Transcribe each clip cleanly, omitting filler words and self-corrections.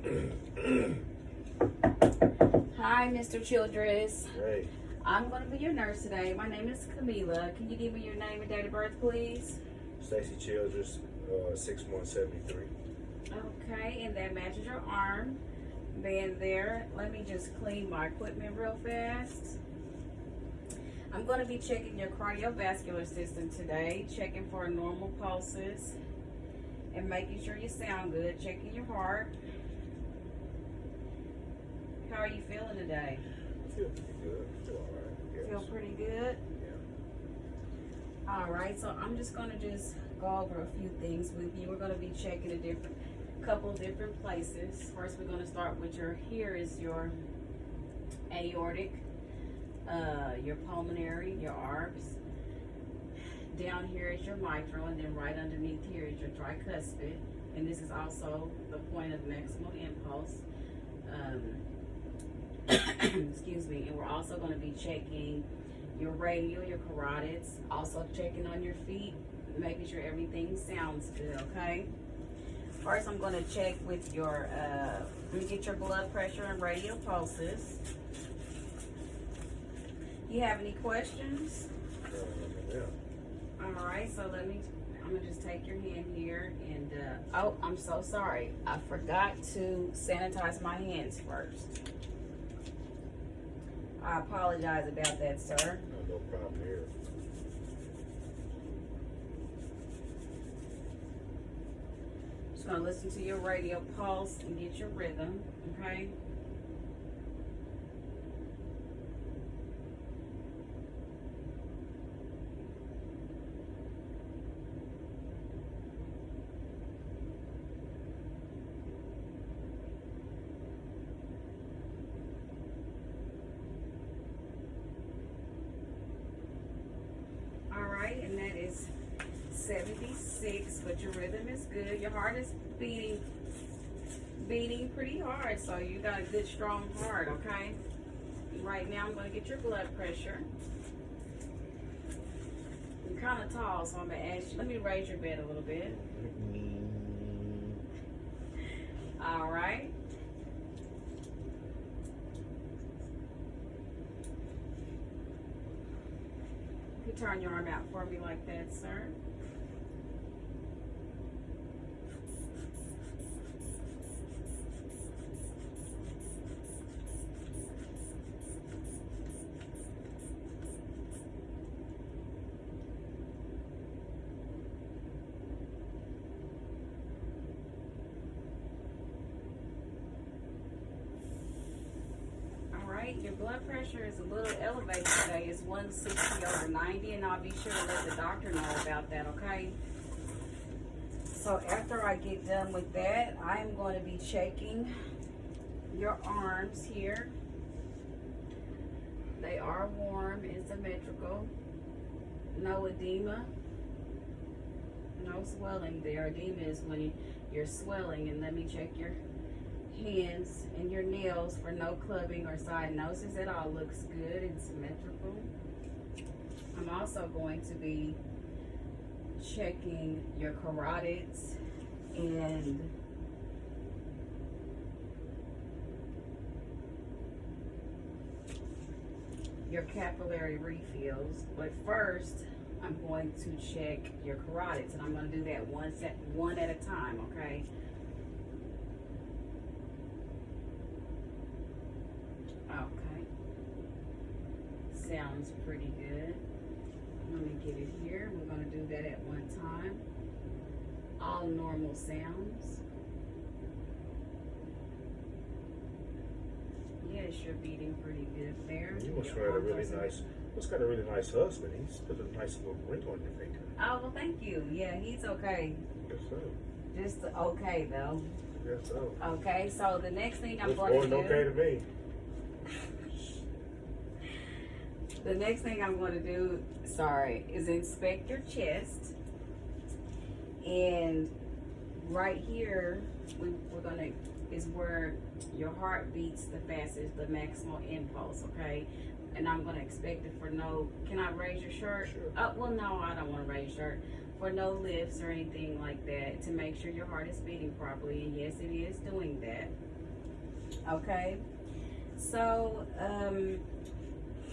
Hi, Mr. Childress. Hey, I'm going to be your nurse today. My name is Camila. Can you give me your name and date of birth, please? Stacy Childress, 6173. Okay, and that matches your arm. Then there, let me just clean my equipment real fast. I'm going to be checking your cardiovascular system today, checking for normal pulses and making sure you sound good, checking your heart. How are you feeling today? I feel pretty good. I feel all right. I guess. Feel pretty good? Yeah. All right, so I'm just going to just go over a few things with you. We're going to be checking a couple different places. First, we're going to start with here is your aortic, your pulmonary, your arbs. Down here is your mitral, and then right underneath here is your tricuspid. And this is also the point of maximal impulse. Excuse me. And we're also going to be checking your radial, your carotids, also checking on your feet, making sure everything sounds good, okay? First, I'm going to check with your, let me get your blood pressure and radial pulses. You have any questions? Yeah. All right, so I'm going to just take your hand here and, oh, I'm so sorry. I forgot to sanitize my hands first. I apologize about that, sir. No problem here. Just going to listen to your radial pulse and get your rhythm, okay? And that is 76, but your rhythm is good. Your heart is beating pretty hard, so you got a good strong heart, okay? Right now I'm going to get your blood pressure. You're kind of tall, so I'm going to ask you, let me raise your bed a little bit. All right. You turn your arm out for me like that, sir. Your blood pressure is a little elevated today. It's 160/90, and I'll be sure to let the doctor know about that, okay? So after I get done with that, I'm going to be checking your arms here. They are warm and symmetrical. No edema. No swelling there. Edema is when you're swelling. And let me check your hands and your nails for no clubbing or cyanosis. It all looks good and symmetrical. I'm also going to be checking your carotids and your capillary refills, but first I'm going to check your carotids, and I'm going to do that one at a time, okay? Okay, sounds pretty good. Let me get it here. We're going to do that at one time. All normal sounds. Yes, you're beating pretty good there. You must have a really nice. Must got a really nice husband. He's put a nice little ring on your finger. Oh, well, thank you. Yeah, he's okay. Yes, sir. Just okay though. Yes, sir. Okay, so the next thing I'm Looks going to do. okay to me. The next thing I'm going to do, is inspect your chest. And right here, we're going to, is where your heart beats the fastest, the maximal impulse, okay? And I'm going to expect it for no, can I raise your shirt? Sure. Oh, well, no, I don't want to raise your shirt. for no lifts or anything like that, to make sure your heart is beating properly. And yes, it is doing that. Okay. So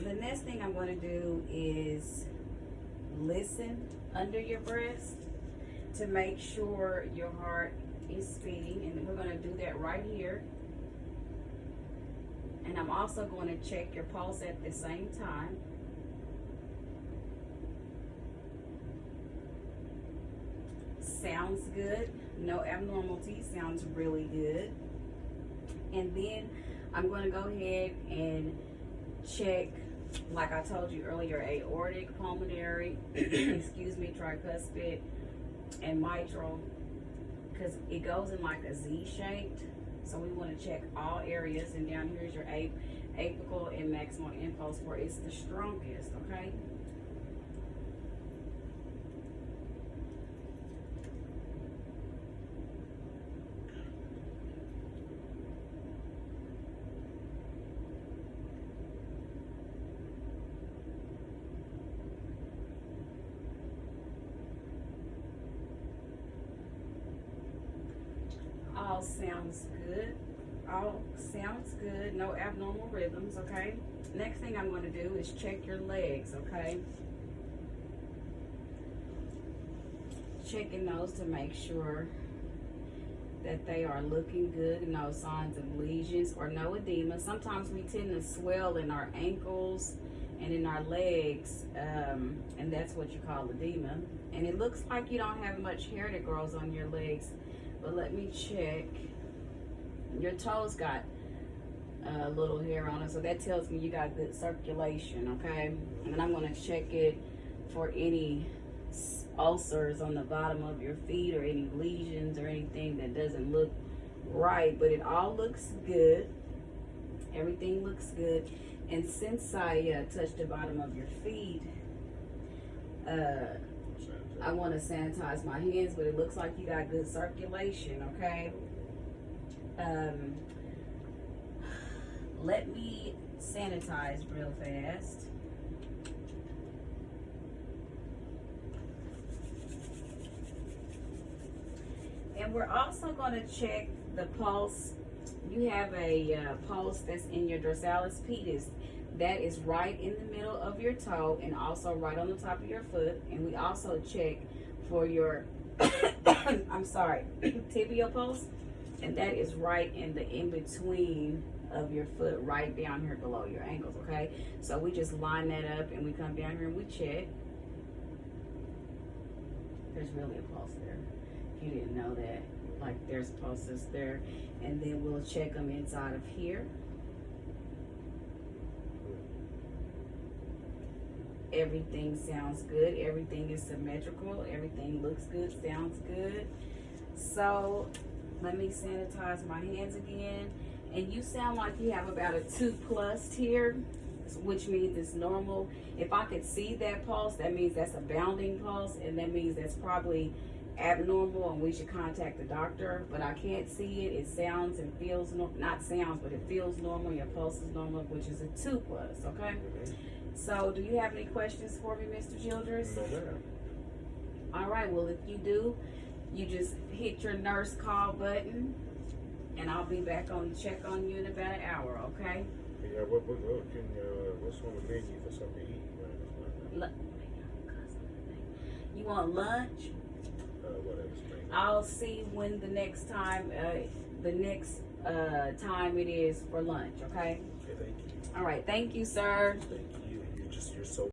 the next thing I'm going to do is listen under your breast to make sure your heart is beating, and we're going to do that right here. And I'm also going to check your pulse at the same time. Sounds good, no abnormality, sounds really good. And then I'm going to go ahead and check, like I told you earlier, aortic, pulmonary, excuse me, tricuspid, and mitral, because it goes in like a Z shaped. So we want to check all areas, and down here is your apical and maximal impulse where it's the strongest, okay? All sounds good. All sounds good. No abnormal rhythms, okay? Next thing I'm going to do is check your legs, okay? Checking those to make sure that they are looking good, no signs of lesions or no edema. Sometimes we tend to swell in our ankles and in our legs, and that's what you call edema. And it looks like you don't have much hair that grows on your legs, but let me check. Your toes got a little hair on it, so that tells me you got good circulation, okay? And then I'm going to check it for any ulcers on the bottom of your feet or any lesions or anything that doesn't look right, but it all looks good. Everything looks good. And since I touched the bottom of your feet, I want to sanitize my hands, but it looks like you got good circulation, okay? Let me sanitize real fast. And we're also going to check the pulse. You have a pulse that's in your dorsalis pedis. That is right in the middle of your toe and also right on the top of your foot. And we also check for your, I'm sorry, tibial pulse. And that is right in the in-between of your foot, right down here below your ankles, okay? So we just line that up and we come down here and we check. There's really a pulse there. If you didn't know that, like there's pulses there. And then we'll check them inside of here. Everything sounds good. Everything is symmetrical. Everything looks good, sounds good. So let me sanitize my hands again. And you sound like you have about a 2+ here, which means it's normal. If I could see that pulse, that means that's a bounding pulse, and that means that's probably abnormal and we should contact the doctor. But I can't see it. It sounds and feels, not sounds, but it feels normal. Your pulse is normal, which is a 2+, okay? So do you have any questions for me, Mr. Childress? No, ma'am. All right, well, if you do, you just hit your nurse call button, and I'll be back on check on you in about an hour, okay? Yeah, what's on the menu for something to eat? You want lunch? Whatever. I'll see when the next time, time it is for lunch, okay? Okay, thank you. All right, thank you, sir. Thank you. You're so